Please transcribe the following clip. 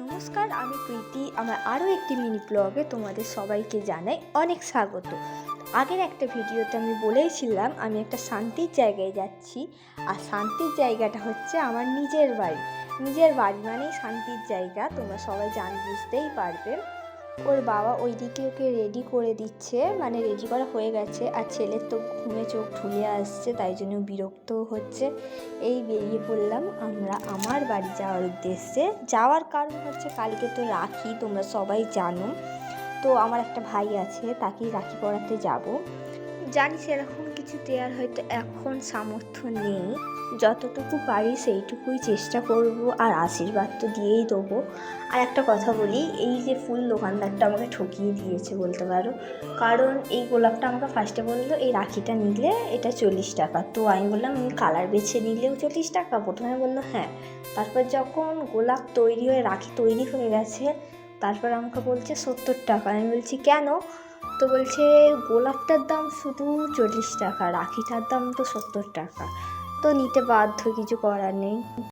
নমস্কার, আমি প্রীতি। আমার আরও একটি মিনি ব্লগে তোমাদের সবাইকে জানাই অনেক স্বাগত। আগের একটা ভিডিওতে আমি বলেইছিলাম আমি একটা শান্তির জায়গায় যাচ্ছি, আর শান্তির জায়গাটা হচ্ছে আমার নিজের বাড়ি। নিজের বাড়ি মানেই শান্তির জায়গা, তোমরা সবাই বুঝতেই পারবে। ওর বাবা ওইদিকে ওকে রেডি করে দিচ্ছে, মানে রেডি করা হয়ে গেছে, আর ছেলের তো ঘুমে চোখ ঢুলে আসছে, তাই জন্য বিরক্ত হচ্ছে। এই বেরিয়ে পড়লাম আমরা আমার বাড়ি যাওয়ার উদ্দেশ্যে। যাওয়ার কারণ হচ্ছে কালকে তো রাখি, তোমরা সবাই জানো। তো আমার একটা ভাই আছে, তাকেই রাখি পরাতে যাব। জানি সেরকম কিছু দেওয়ার হয়তো এখন সামর্থ্য নেই, যতটুকু পারি সেইটুকুই চেষ্টা করব, আর আশীর্বাদ তো দিয়েই দেবো। আর একটা কথা বলি, এই যে ফুল দোকানদারটা আমাকে ঠকিয়ে দিয়েছে বলতে পারো। কারণ এই গোলাপটা আমাকে ফার্স্টে বললো এই রাখিটা নিলে এটা 40 টাকা। তো আমি বললাম আমি কালার বেছে নিলেও 40 টাকা? প্রথমে বললো হ্যাঁ। তারপর যখন গোলাপ তৈরি হয়ে রাখি তৈরি হয়ে গেছে, তারপর আমাকে বলছে 70 টাকা। আমি বলছি কেন? তো বলছে গোলাপটার দাম শুধু 40 টাকা, রাখিটার দাম তো 70 টাকা। তো নিতে বাধ্য, কিছু করার নেই।